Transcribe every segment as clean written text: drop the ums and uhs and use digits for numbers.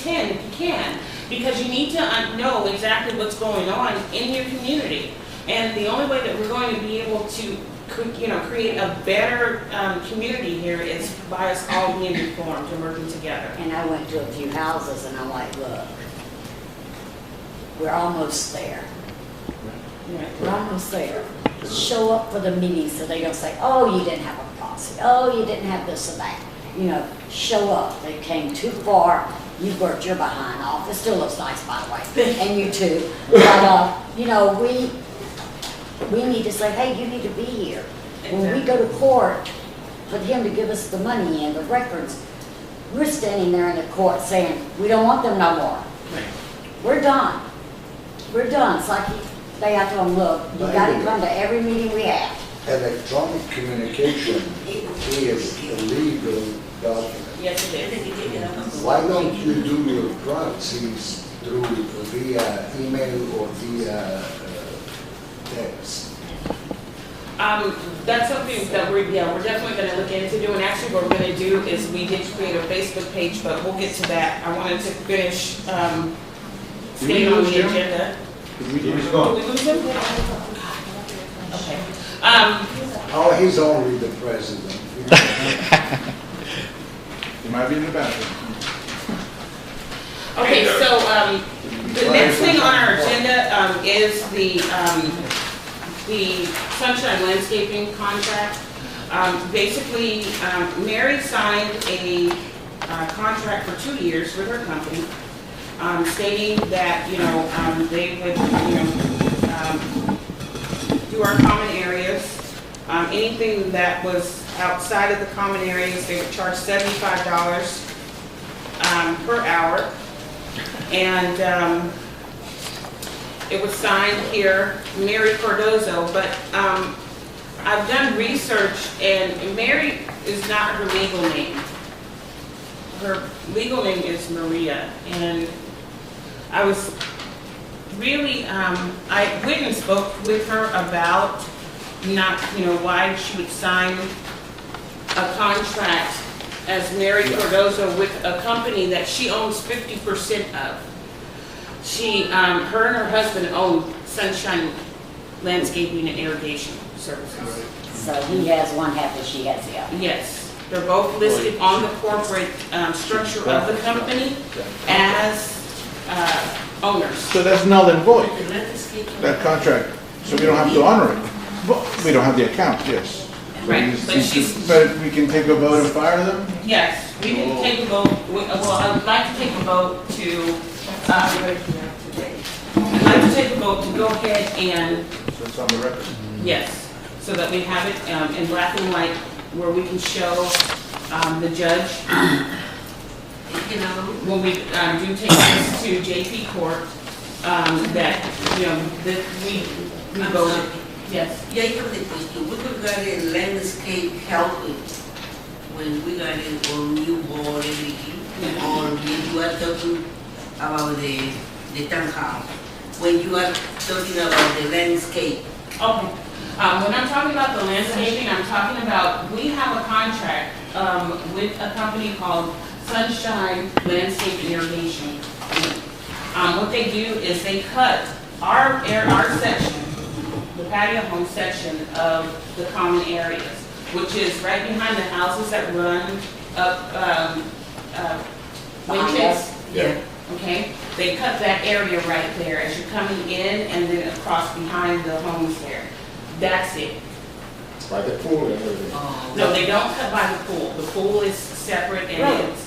you can, because you need to know exactly what's going on in your community. And the only way that we're going to be able to, create a better community here is by us all being informed and working together. And I went to a few houses and I'm like, look, we're almost there. Right. We're almost there. Show up for the meeting so they don't say, oh, you didn't have a policy. Oh, you didn't have this or that. Show up. They came too far. You worked your behind off. It still looks nice, by the way. And you too. But, we need to say, hey, you need to be here. When we go to court for him to give us the money and the records, we're standing there in the court saying, we don't want them no more. Right. We're done. We're done. It's like I told them, look, you got to come to every meeting we have. Electronic communication is a legal document. Yes, it is. Why don't you do your proxies through via email or via text? That's something that we're definitely going to look into doing. Actually, what we're going to do is we did create a Facebook page, but we'll get to that. I wanted to finish staying on the agenda. Did we lose Did we lose him? Okay. Oh, he's only the president. He might be in the bathroom. Okay, so the next thing on our agenda is the Sunshine Landscaping contract. Basically, Mary signed a contract for 2 years with her company, stating that they would do our common areas. Anything that was outside of the common areas, they would charge $75 per hour. And it was signed here, Mary Cardozo, but I've done research, and Mary is not her legal name. Her legal name is Maria, and I was really, I went and spoke with her about why she would sign a contract as Mary Cardozo with a company that she owns 50% of. Her and her husband own Sunshine Landscaping and Irrigation Services. So he has one half and she has the other. Yes, they're both listed on the corporate structure of the company as owners. So that's null and void, that contract, so we don't have to honor it. We don't have the account, yes. Right, but we can take a vote and fire them? Yes, we can take a vote. Well, I'd like to take a vote to, I'd like to take a vote to go ahead and, So it's on the record? yes, so that we have it in black and white where we can show the judge, when we do take this to JP Court, that, that we voted. Yes. Yeah, I have the question. We could got a landscape help when we got it on new board everything, or when you are talking about the townhouse. When you are talking about the landscape. Okay. When I'm talking about the landscaping, I'm talking about, we have a contract with a company called Sunshine Landscape Irrigation. What they do is they cut our section, the patio home section of the common areas, which is right behind the houses that run up Winch's. Yeah. Okay, they cut that area right there as you're coming in, and then across behind the homes there. That's it. By the pool and everything. No, they don't cut by the pool. The pool is separate and it's,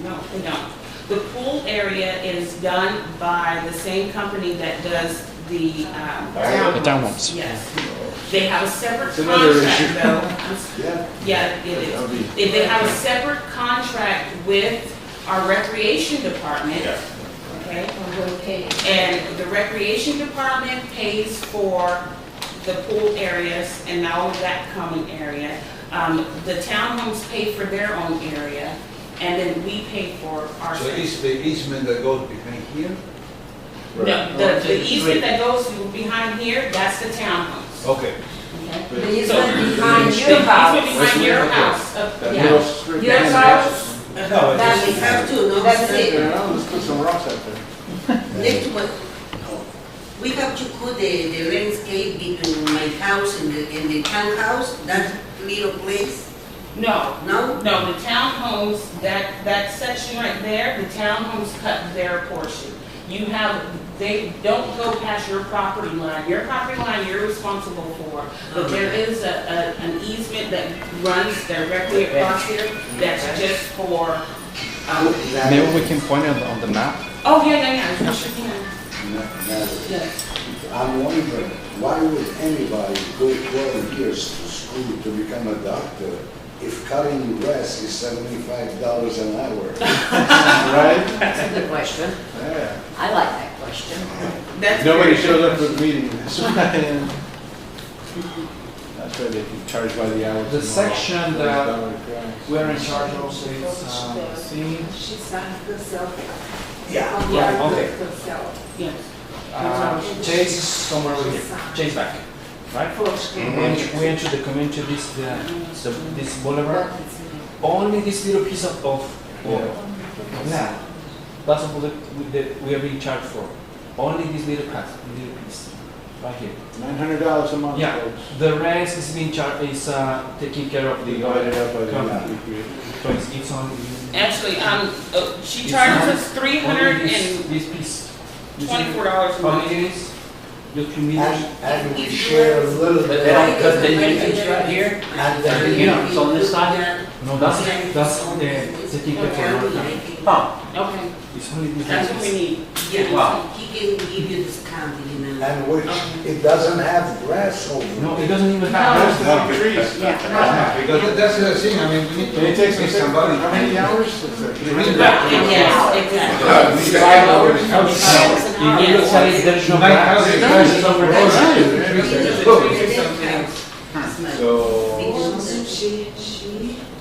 no, they don't. The pool area is done by the same company that does the townhomes. Yes. They have a separate It's another contract though. Yeah. Yeah, it is. They have a separate contract with our recreation department. Okay? And the recreation department pays for the pool areas and all of that common area. The townhomes pay for their own area, and then we pay for our. So it's the easement that goes behind here? No, the easement that goes behind here, that's the townhomes. Okay. Okay? The easement behind your house. The easement behind your house. That Yeah. little strip Your behind the house, No, That we have to, no? That's it. Yeah, let's put some rocks out there. Next one, we have to put the landscape between my house and the townhouse, that little place, No, no? no, the townhomes, that section right there, the townhomes cut their portion. You have, they don't go past your property line. Your property line you're responsible for, but there is an easement that runs directly across here that's just for, Maybe we can point it on the map. oh, yeah, you sure can. Yes. I'm wondering, why would anybody go 12 years to school to become a doctor if cutting grass is $75 an hour? Right? That's a good question. Yeah. I like that question. That's Nobody very shows good. up for the meeting. That's why. That's why they can charge by the hour. The section that that. we're in charge also is C. She signed herself. Yeah. Yeah. Okay. Yes. Chase is somewhere over here. Chase back, right? We enter the community this boulevard. Only this little piece of land. That's what we are being charged for. Only this little piece, right here. $900 a month. Yeah, folks. the rest is being charged, is taking care of the Divided up by the company. So it's on. Actually, she charges us This piece. $324 a How month. many days? Just 2 meters? And we share a little But bit. they don't cut the units right here? And then You know, it's on this side? No, that's taking care of the. Huh. Okay, It's only this. that's what we need. Yeah, Wow. he can give you discount, you know. And which, it doesn't have grass over it. No, it doesn't even There's have. no trees. Because that's the thing, I mean, we need It to takes make somebody. how many hours? Yes, exactly. 5 hours. If you look at it, there's no grass. Prices over So,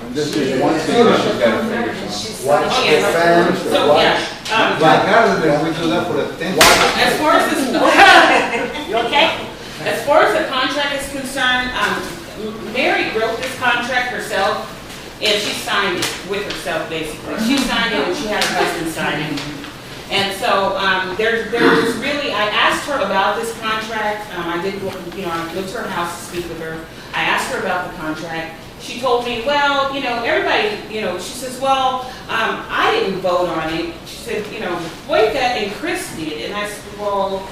and this is one thing that she's got to figure out. Watch Oh, the yeah. fence, So, watch. yeah, But garden, we do that for a 10. as far as this, you okay? As far as the contract is concerned, Mary wrote this contract herself, and she signed it with herself, basically. She signed it and she had her husband sign it. And so, there's really, I asked her about this contract, I did, I went to her house to speak with her. I asked her about the contract. She told me, well, everybody, she says, well, I didn't vote on it. She said, Boyka and Chris did. And I said, well,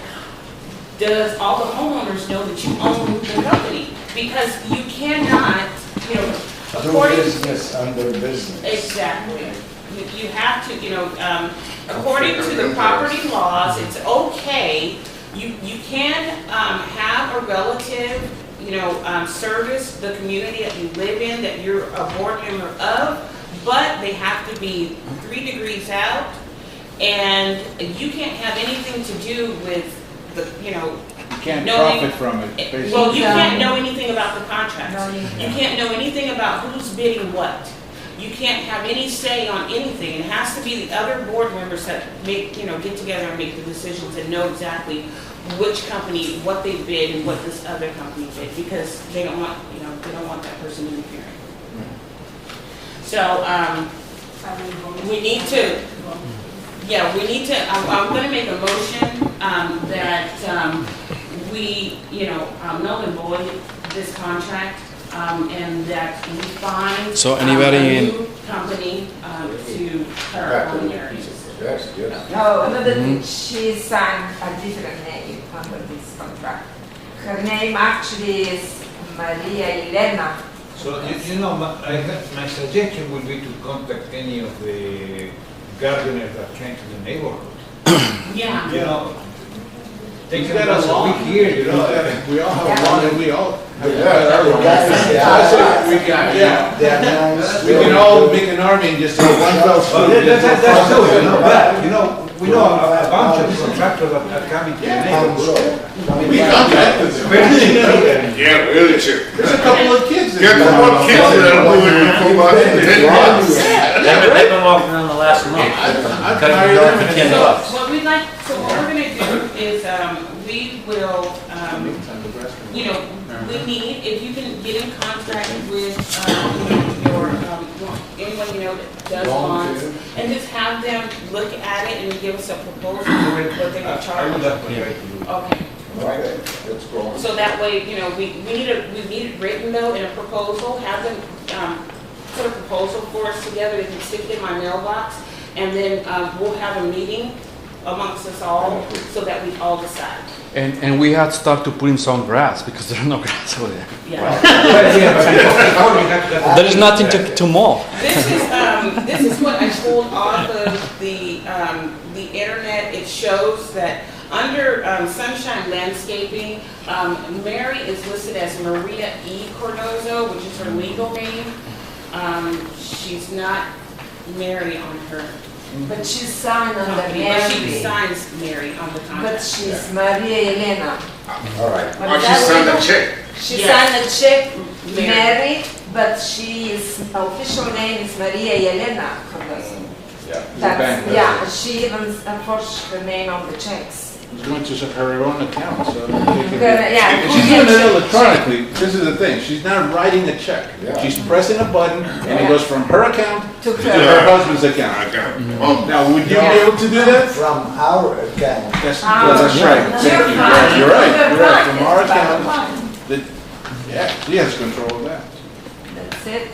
does all the homeowners know that you own the company? Because you cannot, Do according to... business under business. Exactly. You have to, according to the property laws, it's okay. You can have a relative, service the community that you live in, that you're a board member of, but they have to be 3 degrees out, and you can't have anything to do with the, You can't knowing- profit from it, basically. well, you can't know anything about the contracts. No, you You can't know anything about who's bidding what. You can't have any say on anything. It has to be the other board members that make, get together and make the decisions and know exactly which company, what they bid and what this other company bid, because they don't want, they don't want that person interfering. So, we need to, I'm gonna make a motion, that, we, null and void this contract, and that we find. So anybody a in- new company, to cut our own areas. Yes, yes. No, another thing, she signed a different name under this contract. Her name actually is Maria Elena. So, my suggestion would be to contact any of the gardeners that came to the neighborhood. Yeah. Take He's them got a once a lawn. week here, We all have a lawn and we all have. Yeah. They're nice. We can all make an army and just have one fell swoop. That's true, but, we know a bunch of contractors that are coming to the I'm neighborhood. sure. We contacted them. Yeah, really true. There's a couple of kids Get there. the one kids that are moving for about 10 bucks. They've been walking around the last month. I'd Cutting hire the yard them for and- $10. So what we're gonna do is, we will, we need, if you can get in contact with, or anyone you know that does bonds, and just have them look at it and give us a proposal for what they would charge. Okay. Okay, that's cool. So that way, you know, we need it written though in a proposal, have them put a proposal for us together, they can stick it in my mailbox, and then we'll have a meeting amongst us all so that we all decide. And we had start to put in some grass because there's no grass over there. Yeah. There is nothing to mow. This is what I pulled off of the internet. It shows that under Sunshine Landscaping, Mary is listed as Maria E. Cordozo, which is her legal name. She's not Mary on her But she signed on the company, but she Mary. signs Mary on the But contract. she's Maria Elena. All right. But Oh, she that signed legal? a check. She Yes. signed a check, Mary. Mary, but she's official name is Maria Elena Cordozo. Yeah. That's, yeah, she even forged her name on the checks. It's going to her own account, so. they can Yeah. She's doing it electronically. This is the thing. She's not writing a check. Yeah. She's pressing a button and it goes from her account To to her. her husband's account. Okay. Now, would you be able to do that? From our account. That's right. yeah. Thank you. You're Yes, fine. you're right. You're You're right. fine. From our It's bottom account. line. Yeah, she has control of that. That's it.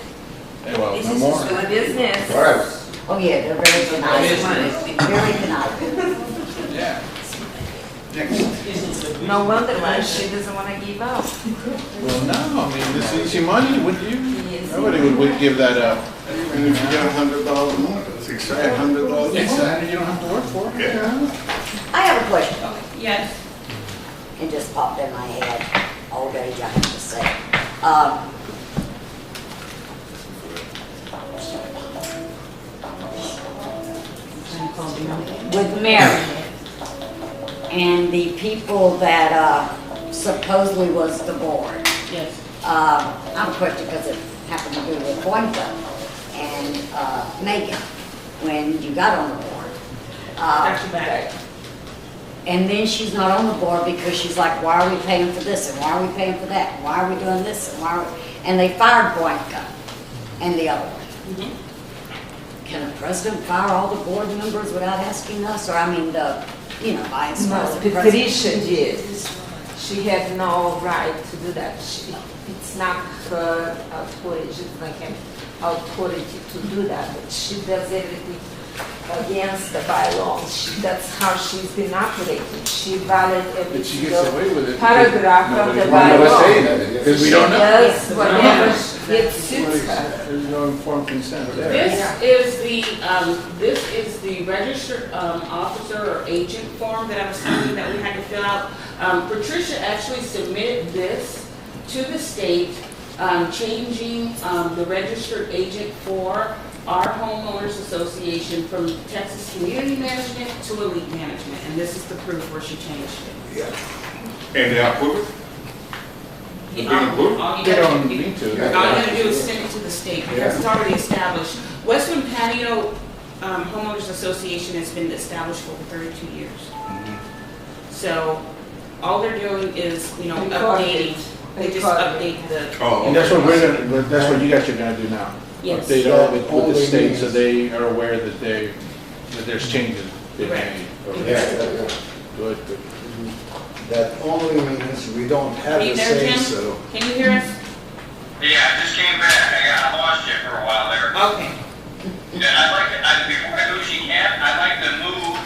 Well, This no is more. so My business. All right. Oh, yeah, they're very conniving, very conniving. Yeah. Next. No wonder why she doesn't want to give up. Well, no, I mean, this is easy money, would you? Yes. Nobody would give that up. And if you get $100 more, that's exciting. $100 It's more. that, you don't have to work for it. Yeah. I have a question. Yes. It just popped in my head. Old age, I have to say. With Mary and the people that supposedly was the board. Yes. I have a question because it happened to be with Boynton and Megan when you got on the board. Got you back. And then she's not on the board because she's like, why are we paying for this and why are we paying for that? And why are we doing this and why are we... And they fired Boynton and the other one. Can the president fire all the board members without asking us? Or I mean, the, you know, vice No, president. Patricia did. She had no right to do that. It's not her authority, it's like an authority to do that. But she does everything against the bylaws. That's how she's been operating. She violated every But she gets single away with it. paragraph of the Nobody's bylaw. saying that, because we don't know. She does whatever it suits her. There's no informed consent there. This is the registered officer or agent form that I was telling you that we had to fill out. Patricia actually submitted this to the state, changing the registered agent for our homeowners association from Texas Community Management to Elite Management, and this is the proof where she changed it. And they approve it? Yeah, Being approved? all you They gotta don't do- need to. All you gotta do is send it to the state, because it's already established. Westwood Patio Homeowners Association has been established for over 32 years. So, all they're doing is, you know, Record updating. it. They just Record update the, Oh, And that's what we're gonna, that's what you guys are gonna do now. yes. Update all of it with All the they state need so is- they are aware that there's changes they Correct. made. Yeah, Good, good. that only means we don't have Are you a there, say Jim? so. Can you hear us? Yeah, I just came back. I lost you for a while there. Okay. Yeah, I'd like to, before I do she can, I'd like to move,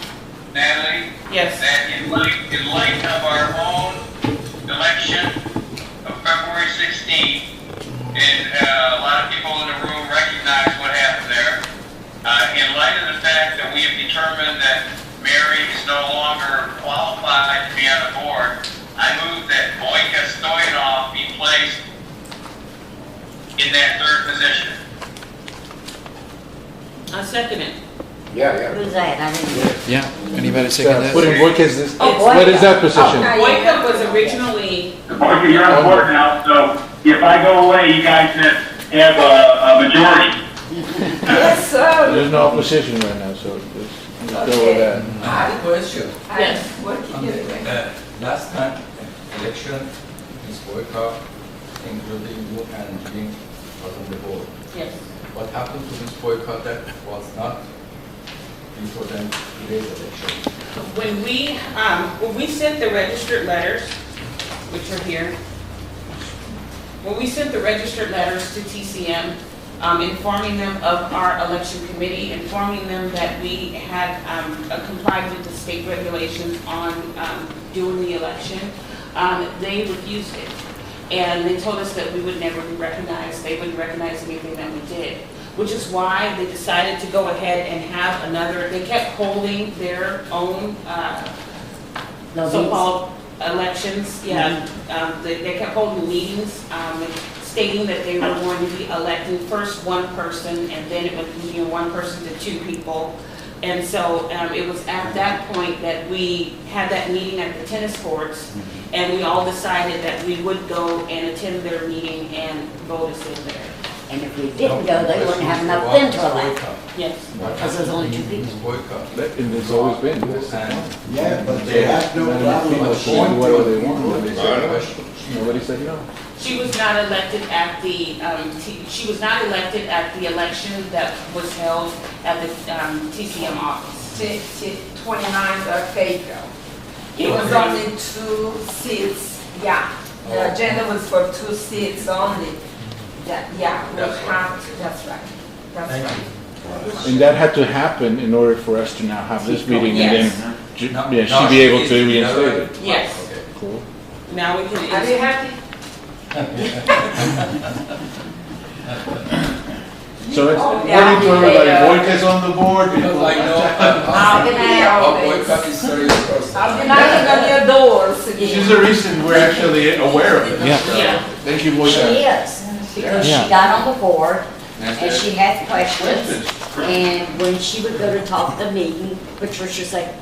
Natalie, Yes. that in light of our own election of February 16th, and a lot of people in the room recognize what happened there, in light of the fact that we have determined that Mary is no longer qualified to be on the board, I move that Boyka Stoyanov be placed in that third position. I second it. yeah. Who's that? I didn't hear. Yeah, anybody second that? Put in work as this, Oh, what is that position? Okay. Boyka was originally, Boyka, you're on board now, so if I go away, you guys have a majority. Yes, sir. There's no opposition right now, so let's go with that. I have a question. Yes. What are you doing? Last time election, Ms. Boyka, including you and Jim, was on the board. Yes. What happened to this boycott that was not important today's election? When we sent the registered letters, which are here, when we sent the registered letters to TCM, informing them of our election committee, informing them that we had complied with the state regulations on doing the election, they refused it. And they told us that we would never be recognized. They wouldn't recognize anything that we did, which is why they decided to go ahead and have another, they kept holding their own so-called elections. Yeah, they kept holding meetings, stating that they were going to be electing first one person, and then it would be one person to two people. And so it was at that point that we had that meeting at the tennis courts, and we all decided that we would go and attend their meeting and vote us in there. And if we didn't go, they wouldn't have enough then to elect. Yes. Because there's only two people. Boycott. And there's always been. Yeah, but they have no problem People with can do whatever they want. Question. Nobody said no. She was not elected at the, she was not elected at the election that was held at the TCM office. 29th of April. It was only 2 seats, yeah. The agenda was for 2 seats only. Yeah, we have to, that's right. That's right. And that had to happen in order for us to now have this meeting Yes. and then she'd be able to reinstate it. Yes. Okay. Cool. Now we Are can, you happy? So it's, Oh, according yeah. to everybody, Boyka's on the board. Because I know How can I how always? boycott is serious. I'll be knocking on your doors again. She's the reason we're actually aware of it. Yeah. So, Yeah. Thank you, She Boyka. is, because Yeah. she got on the board, and she had questions, and when she would go to talk at the meeting, Patricia said,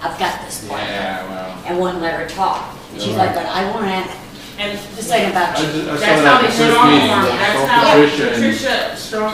I've got this plan, Yeah, well. and wouldn't let her talk. And she's like, but I want to, and just saying about you. I saw that's that how at they the shut first off meeting. on her. That's Saw how Patricia and- Patricia strong